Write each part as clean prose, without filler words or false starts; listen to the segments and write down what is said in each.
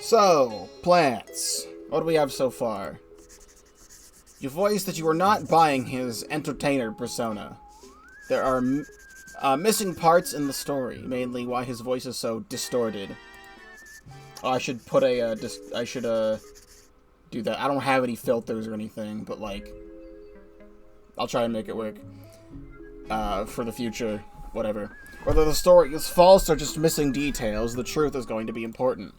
So, plants. What do we have so far? You voiced that you were not buying his entertainer persona. There are missing parts in the story, mainly why his voice is so distorted. Oh, I should put a, do that. I don't have any filters or anything, but, like, I'll try and make it work. For the future, whatever. Whether the story is false or just missing details, the truth is going to be important.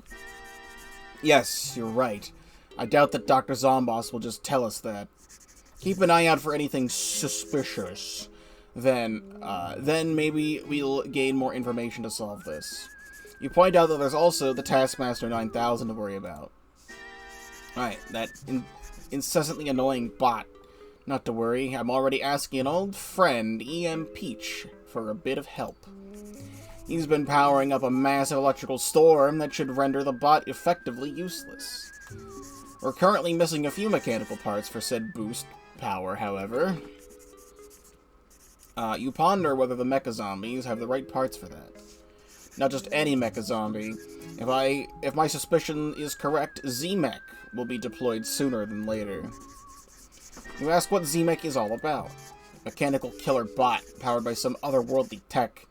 Yes, you're right. I doubt that Dr. Zomboss will just tell us that. Keep an eye out for anything suspicious. Then maybe we'll gain more information to solve this. You point out that there's also the Taskmaster 9000 to worry about. Alright, that incessantly annoying bot. Not to worry, I'm already asking an old friend, E.M. Peach, for a bit of help. He's been powering up a massive electrical storm that should render the bot effectively useless. We're currently missing a few mechanical parts for said boost power, however. You ponder whether the mecha zombies have the right parts for that. Not just any mecha zombie. If my suspicion is correct, Z-Mech will be deployed sooner than later. You ask what Z-Mech is all about. Mechanical killer bot, powered by some otherworldly tech.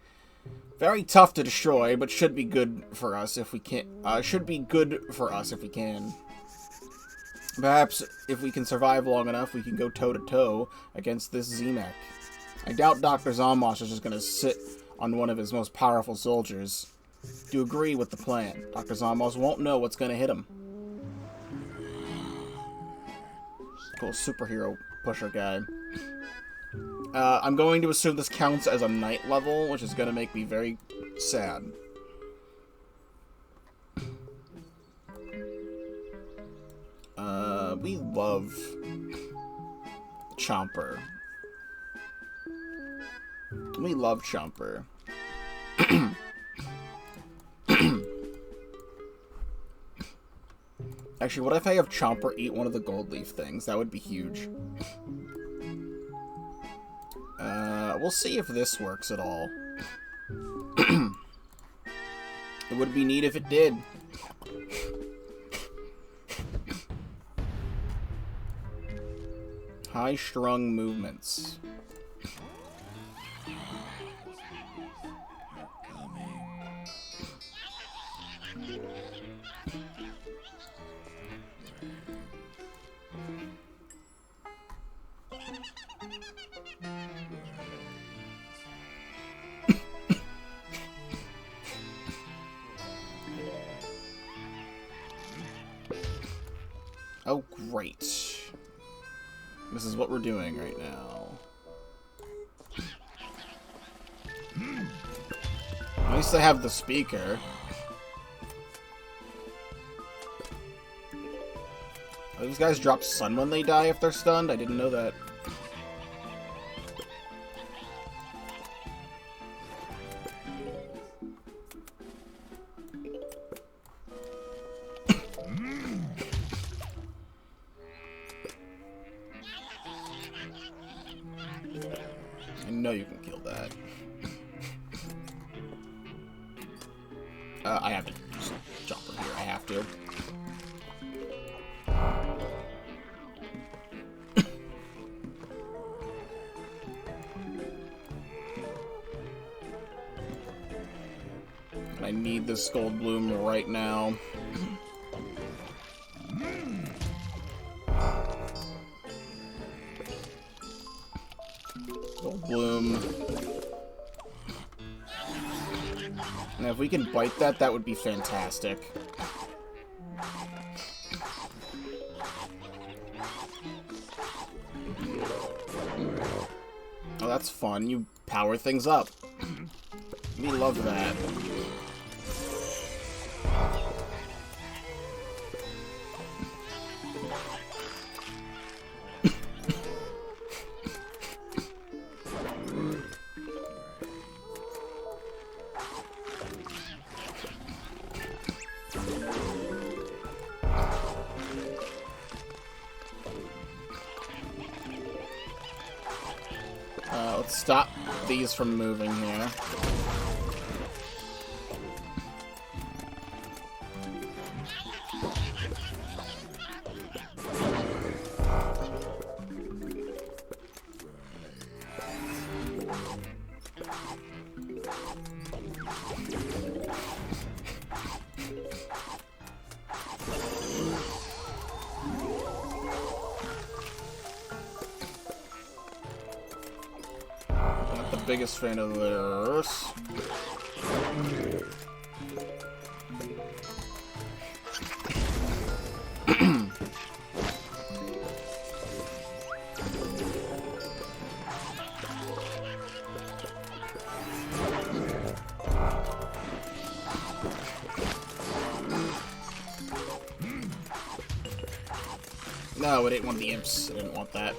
Very tough to destroy, but should be good for us if we can. Perhaps if we can survive long enough, we can go toe-to-toe against this Z-Mech. I doubt Dr. Zomboss is just going to sit on one of his most powerful soldiers. Do you agree with the plan? Dr. Zomboss won't know what's going to hit him. Cool superhero pusher guy. I'm going to assume this counts as a night level, which is going to make me very sad. We love Chomper. We love Chomper. Actually, what if I have Chomper eat one of the gold leaf things? That would be huge. We'll see if this works at all. It would be neat if it did. High-strung movements. Oh, great. This is what we're doing right now. At least I have the speaker. Oh, these guys drop stun when they die if they're stunned? I didn't know that. I know you can kill that. I have to just jump from here. I have to. I need this gold bloom right now. Gold bloom. And if we can bite that, that would be fantastic. Oh, that's fun. You power things up. We love that. Let's stop these from moving here. biggest fan of theirs. No, it ain't one of the imps. I didn't want that.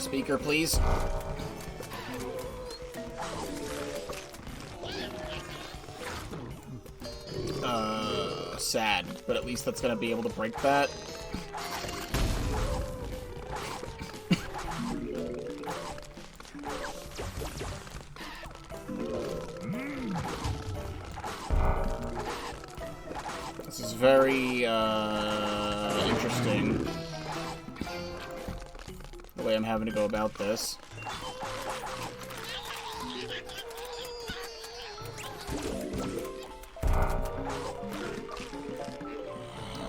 Speaker, please. Sad, but at least that's gonna be able to break that. This is very, interesting. The way I'm having to go about this.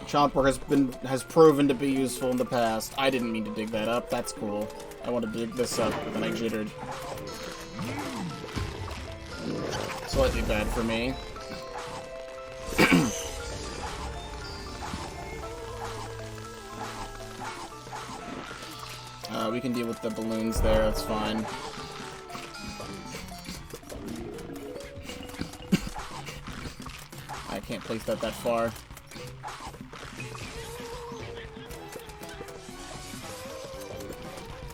Chomper has proven to be useful in the past. I didn't mean to dig that up. That's cool. I wanted to dig this up, but then I jittered. Slightly bad for me. We can deal with the balloons there, that's fine. I can't place that far.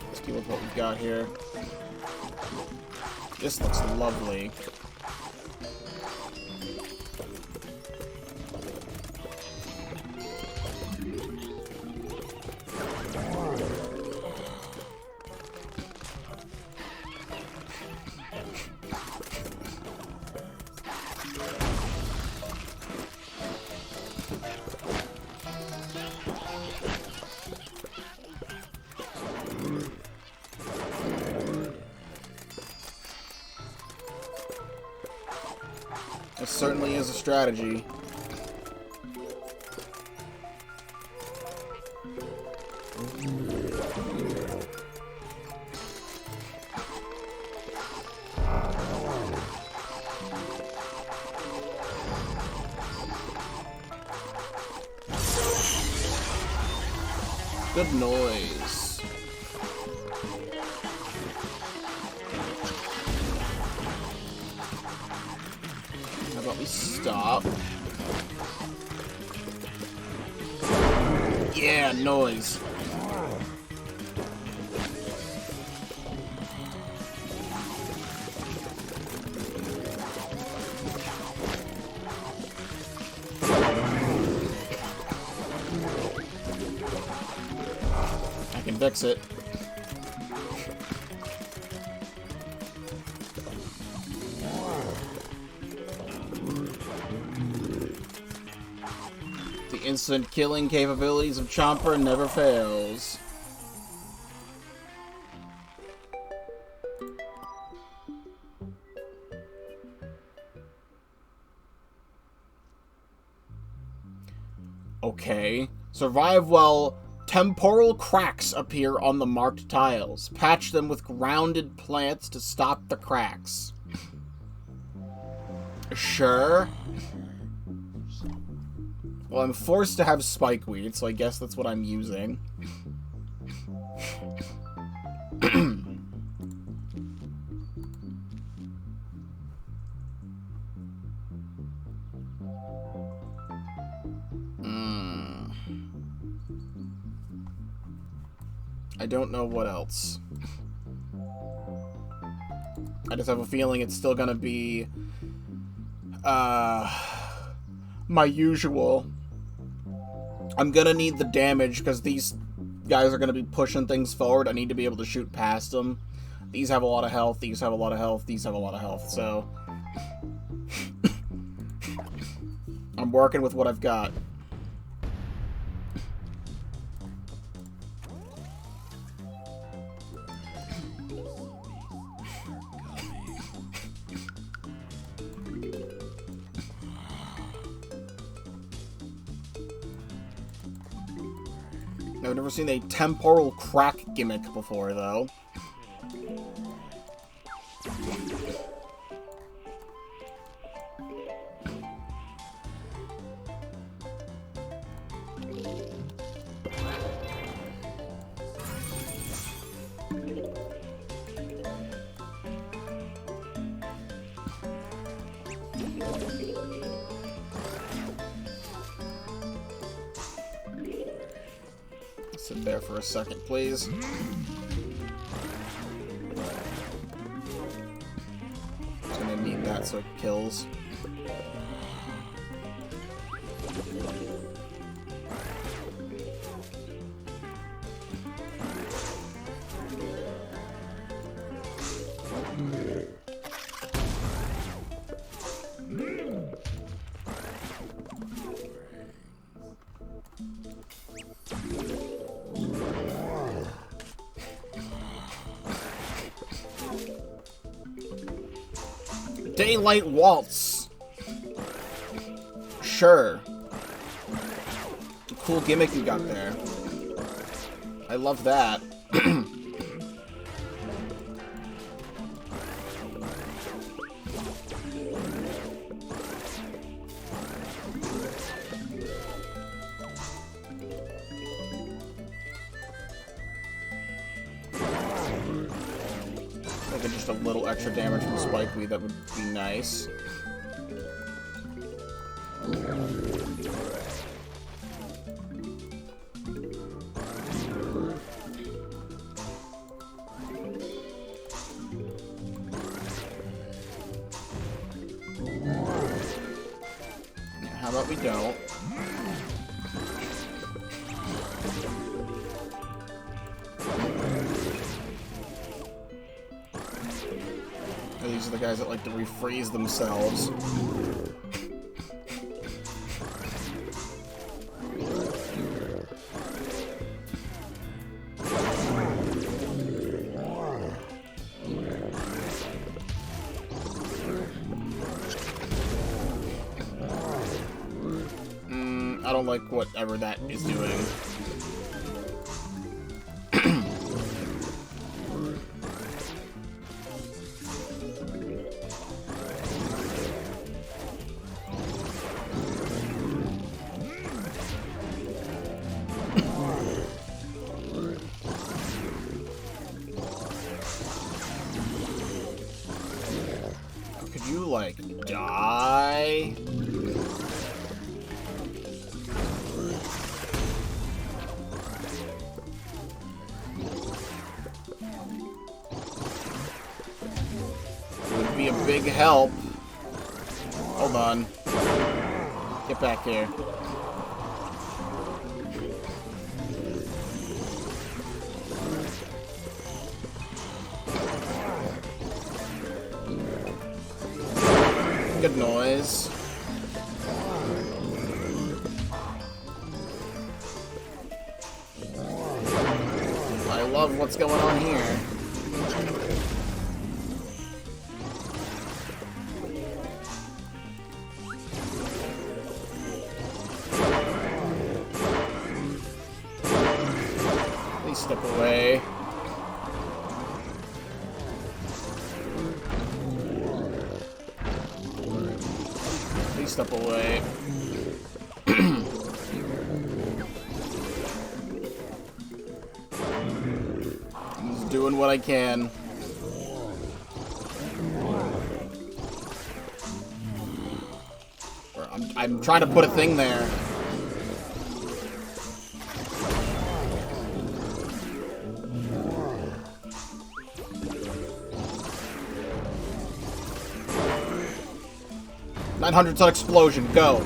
Let's deal with what we've got here. This looks lovely. This certainly is a strategy. Good noise. How about we stop? Yeah, noise. I can fix it. The instant killing capabilities of Chomper never fails. Okay. Survive while temporal cracks appear on the marked tiles. Patch them with grounded plants to stop the cracks. Sure. Well, I'm forced to have spikeweed, so I guess that's what I'm using. I don't know what else. I just have a feeling it's still gonna be my usual. I'm gonna need the damage because these guys are gonna be pushing things forward. I need to be able to shoot past them. These have a lot of health, these have a lot of health, these have a lot of health, so I'm working with what I've got. I've never seen a temporal crack gimmick before, though. Sit there for a second, please. Just gonna need that so it kills. Daylight Waltz. Sure. Cool gimmick you got there. I love that. Just a little extra damage from Spikeweed, that would be nice. How about we don't? These are the guys that like to refreeze themselves. I don't like whatever that is doing. Could you, like, die? Would be a big help. Hold on. Get back here. Good noise. I love what's going on here. Please step away. Step away. I'm just doing what I can. I'm trying to put a thing there. $900 explosion, go.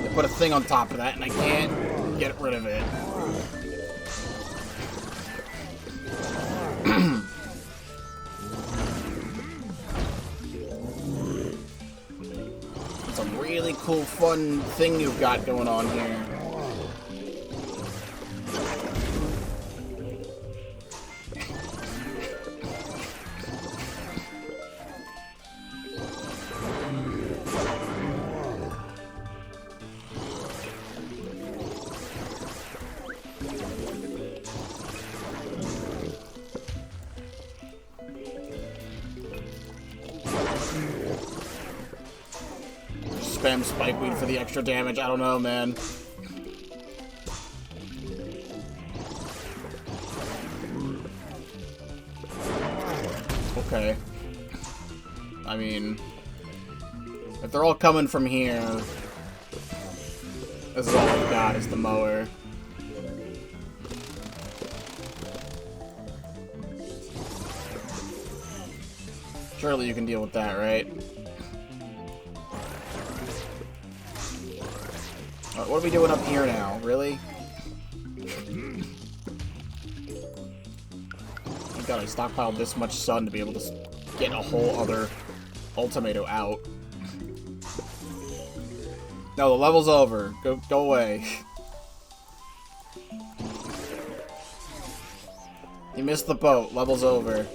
They put a thing on top of that and I can't get rid of it. It's a really cool, fun thing you've got going on here. spam Spikeweed for the extra damage. I don't know, man. Okay. I mean, if they're all coming from here, this is all I've got is the mower. Surely you can deal with that, right? Alright, what are we doing up here now? Really? Thank God I stockpiled this much sun to be able to get a whole other ultimato out. No, the level's over. Go away. You missed the boat. Level's over.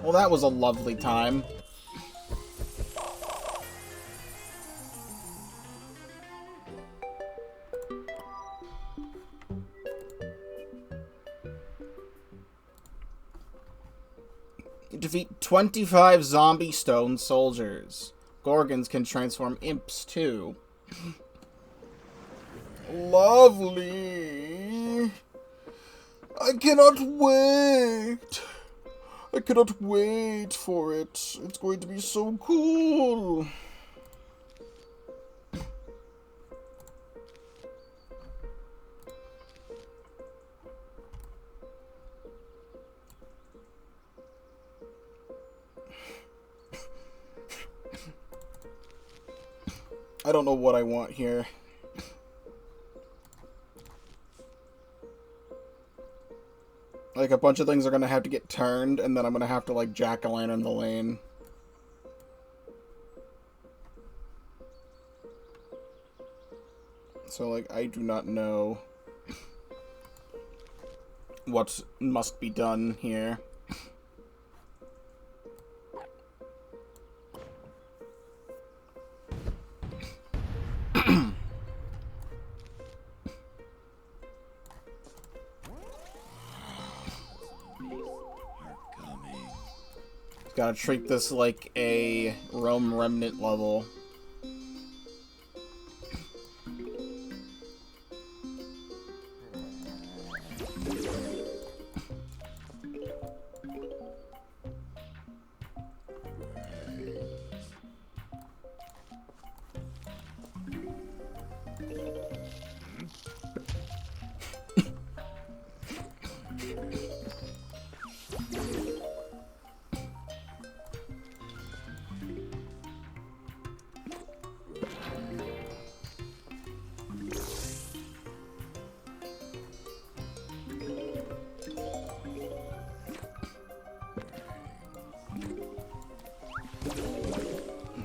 Well, that was a lovely time. You defeat 25 zombie stone soldiers. Gorgons can transform imps, too. Lovely. I cannot wait. I cannot wait for it. It's going to be so cool. I don't know what I want here. Like, a bunch of things are gonna have to get turned, and then I'm gonna have to, like, jack-o'-lantern the lane. So, like, I do not know what must be done here. Gotta treat this like a Rome Remnant level.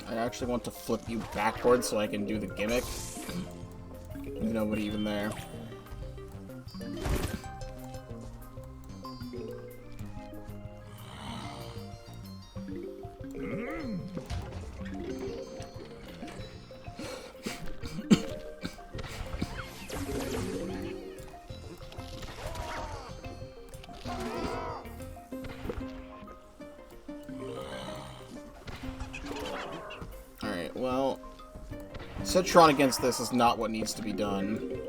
I actually want to flip you backwards so I can do the gimmick. There's nobody even there. Well, Citron against this is not what needs to be done.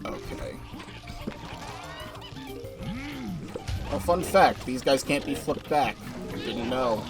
Okay. Oh, fun fact, these guys can't be flipped back. Didn't know.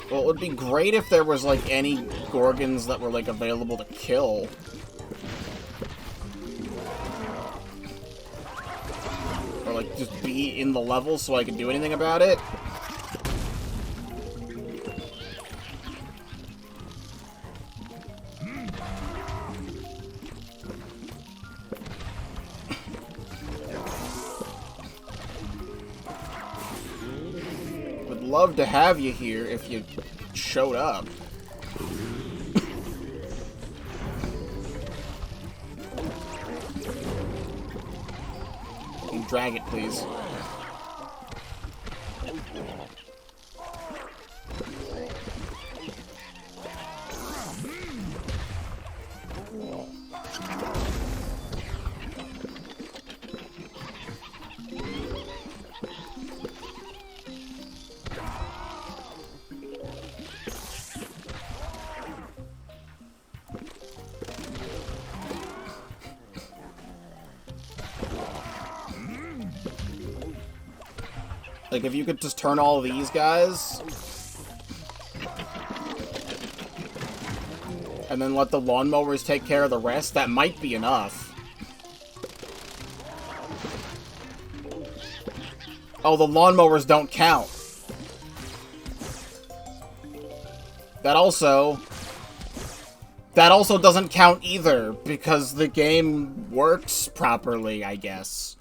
Well, it would be great if there was, like, any Gorgons that were, like, available to kill. Or, like, just be in the level so I could do anything about it. love to have you here if you showed up. Drag it, please. Like, if you could just turn all of these guys, and then let the lawnmowers take care of the rest, that might be enough. Oh, the lawnmowers don't count. That also doesn't count either, because the game works properly, I guess.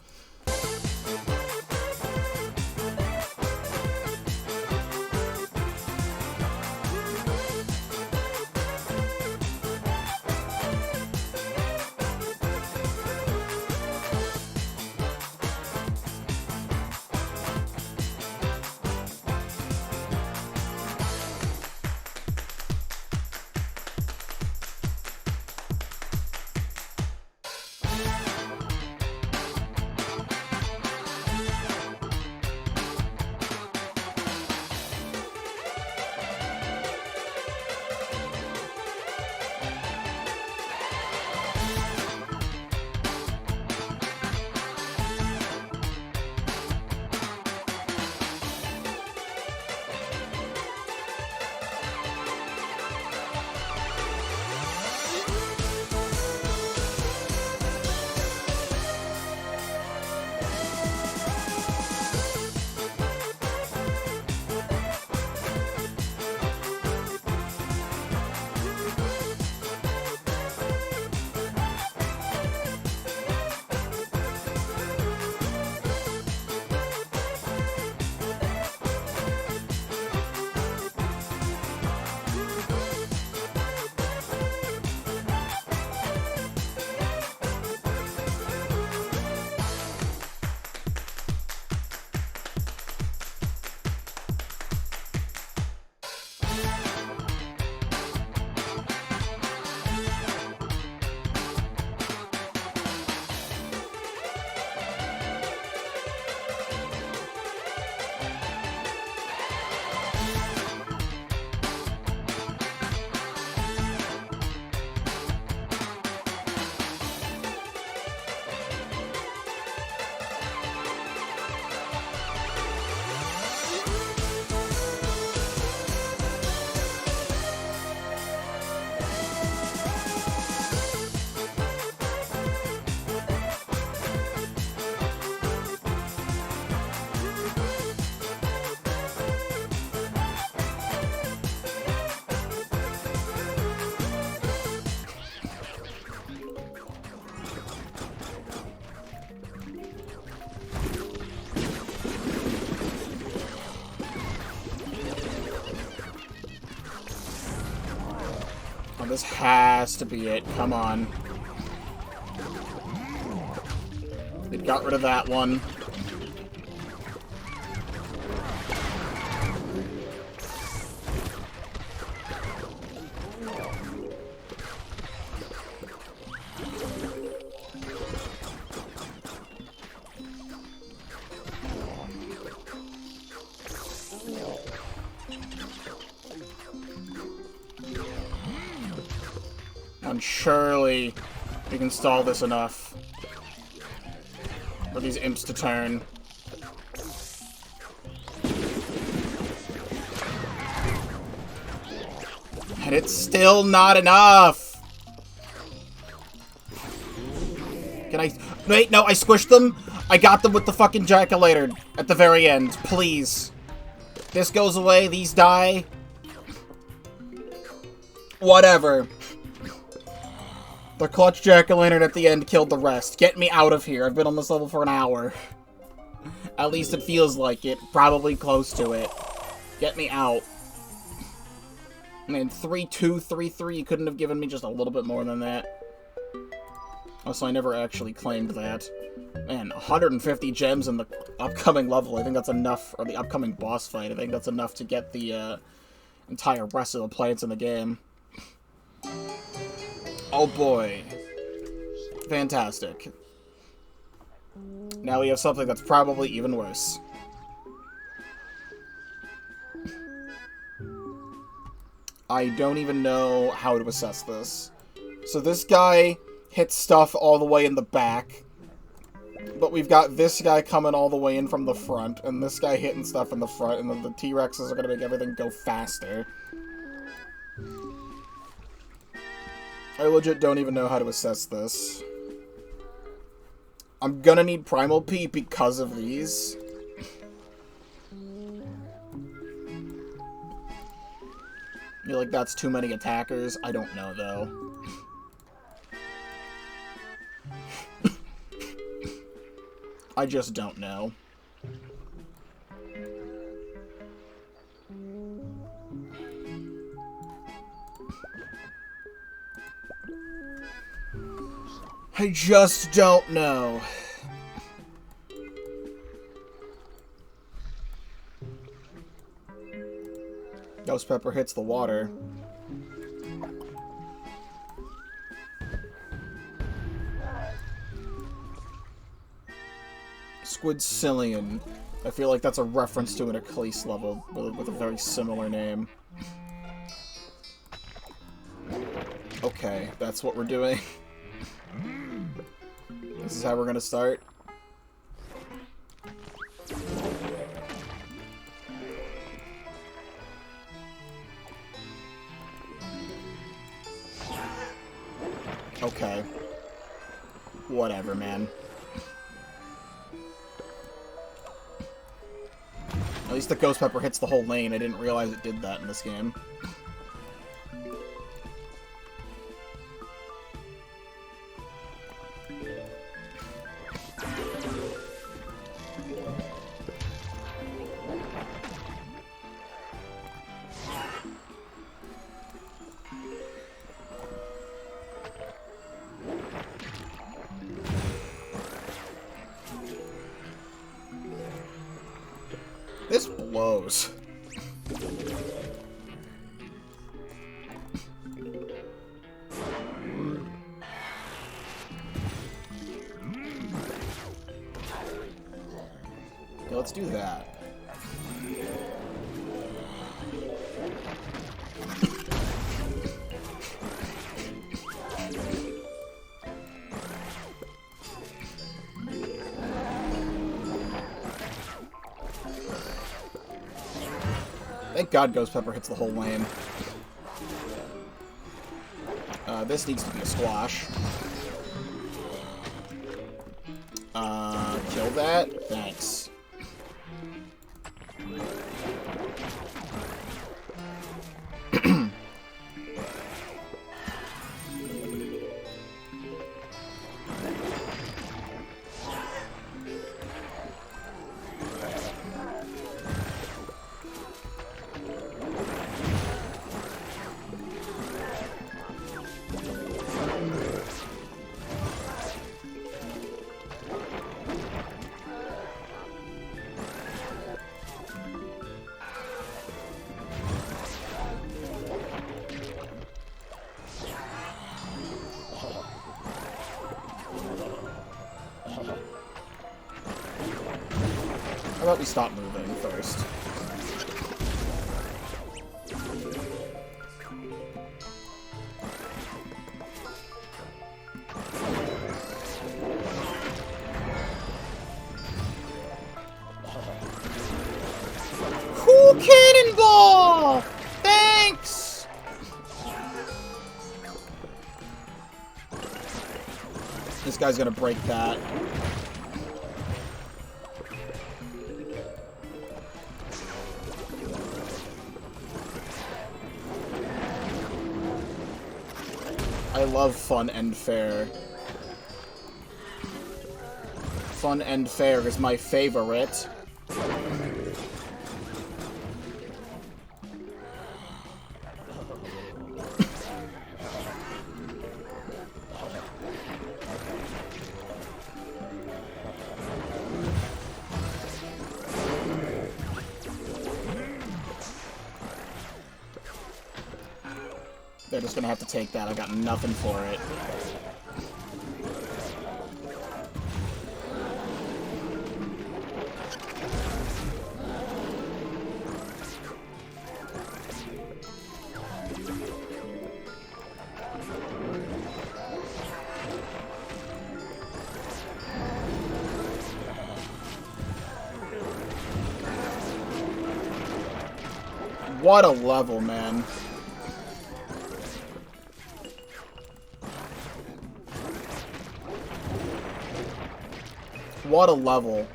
This has to be it. Come on. It got rid of that one. And surely we can stall this enough for these imps to turn. And it's still not enough! Can I... Wait, no, I squished them! I got them with the fucking jack-o'-lantern at the very end. Please. This goes away, these die. Whatever. The clutch jack-o'-lantern at the end killed the rest. Get me out of here. I've been on this level for an hour. At least it feels like it. Probably close to it. Get me out. I mean, 3-2, 3-3, you couldn't have given me just a little bit more than that. Also, I never actually claimed that. Man, 150 gems in the upcoming level, I think that's enough, or the upcoming boss fight, I think that's enough to get the entire rest of the plants in the game. Oh boy. Fantastic. Now we have something that's probably even worse. I don't even know how to assess this. So this guy hits stuff all the way in the back, but we've got this guy coming all the way in from the front, and this guy hitting stuff in the front, and then the T-Rexes are going to make everything go faster. I legit don't even know how to assess this. I'm gonna need Primal P because of these. I feel like that's too many attackers. I don't know, though. I just don't know. I just don't know. Ghost Pepper hits the water. Squidcillion. I feel like that's a reference to an Ecclese level with a very similar name. Okay, that's what we're doing. This is how we're gonna start. Okay. Whatever, man. At least the Ghost Pepper hits the whole lane. I didn't realize it did that in this game. This blows. Okay, let's do that. Thank God Ghost Pepper hits the whole lane. This needs to be a squash. Kill that? Thanks. How about we stop moving first? Cool cannonball! Thanks! This guy's gonna break that. I love fun and fair. Fun and fair is my favorite. they're just gonna have to take that. I got nothing for it. What a level, man. What a level.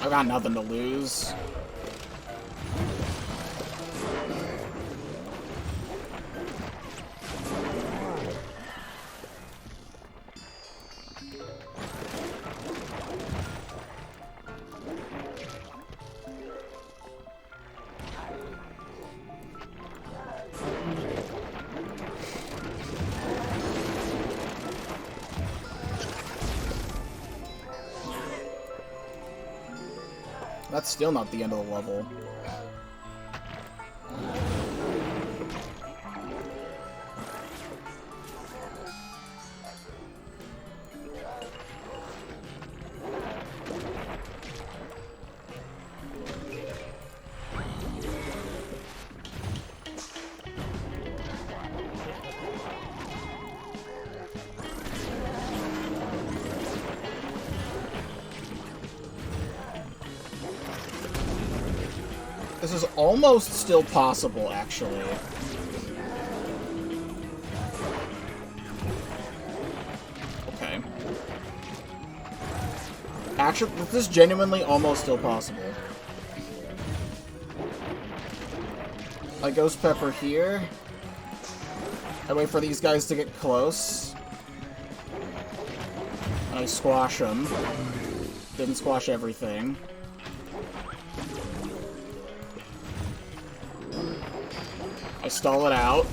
I got nothing to lose. That's still not the end of the level. This is almost still possible, actually. Okay. Actually, this is genuinely almost still possible. I Ghost Pepper here. I wait for these guys to get close. And I squash them. Didn't squash everything. I stall it out.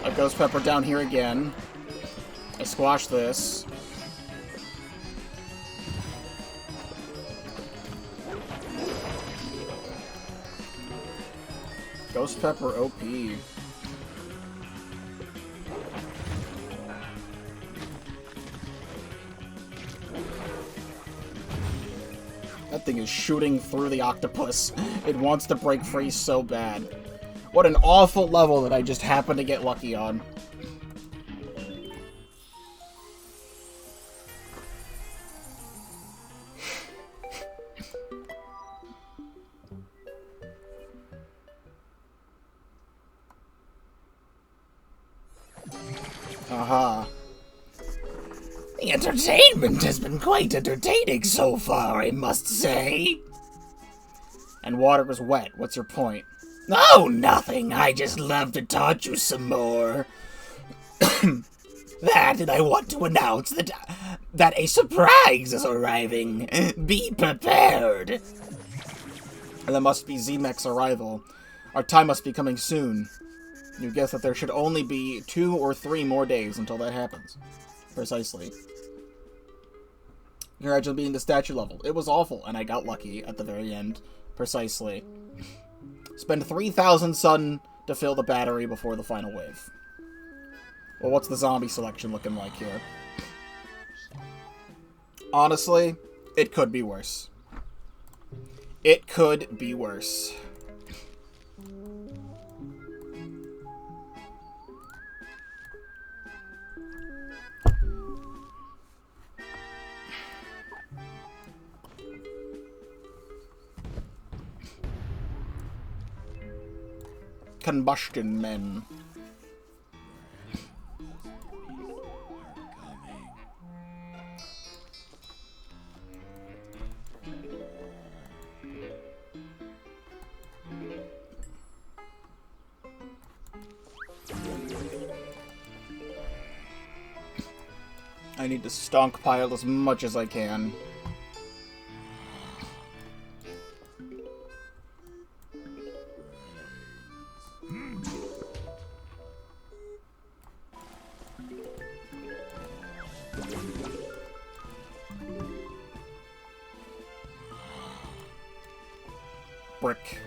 I Ghost Pepper down here again. I squash this. Ghost Pepper OP. That thing is shooting through the octopus. It wants to break free so bad. What an awful level that I just happened to get lucky on. Aha. The entertainment has been quite entertaining so far, I must say. And water was wet. What's your point? Oh, nothing. I just love to taunt you some more. That, and I want to announce that a surprise is arriving. Be prepared. And that must be Z-Mech's arrival. Our time must be coming soon. You guess that there should only be 2 or 3 more days until that happens. Precisely. Congratulations being the statue level. It was awful, and I got lucky at the very end. Precisely. Spend 3,000 sun to fill the battery before the final wave. Well, what's the zombie selection looking like here? Honestly, it could be worse. It could be worse. Combustion men. I need to stockpile as much as I can. Brick.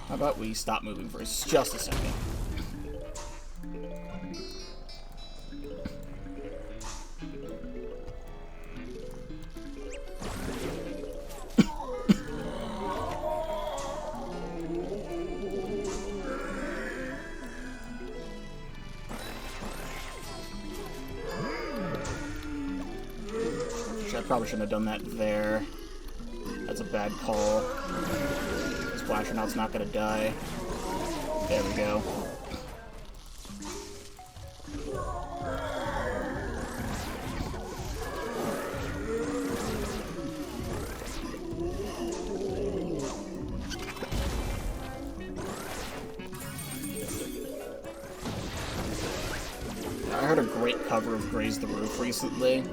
How about we stop moving for just a second? I probably shouldn't have done that there. That's a bad call. Splashernaut's not gonna die. There we go. I heard a great cover of Graze the Roof recently.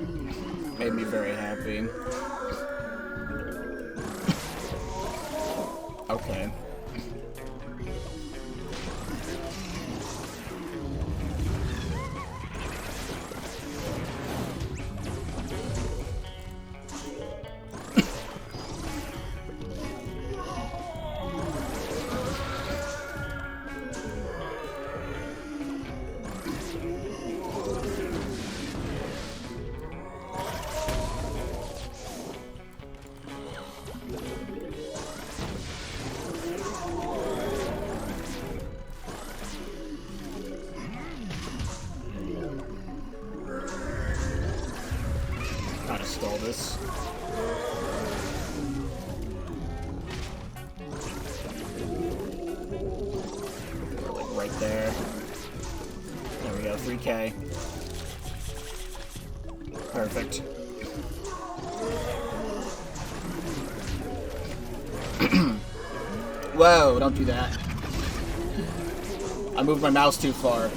Made me very happy. Okay. Gotta stall this. Like right there. There we go, 3K. Perfect. Whoa, don't do that. I moved my mouse too far.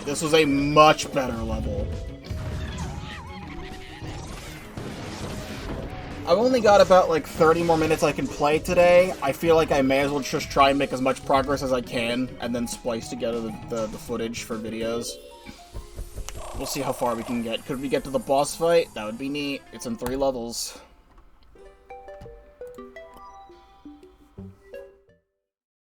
This was a much better level. I've only got about like 30 more minutes I can play today. I feel like I may as well just try and make as much progress as I can and then splice together the footage for videos. We'll see how far we can get. Could we get to the boss fight? That would be neat. It's in 3 levels.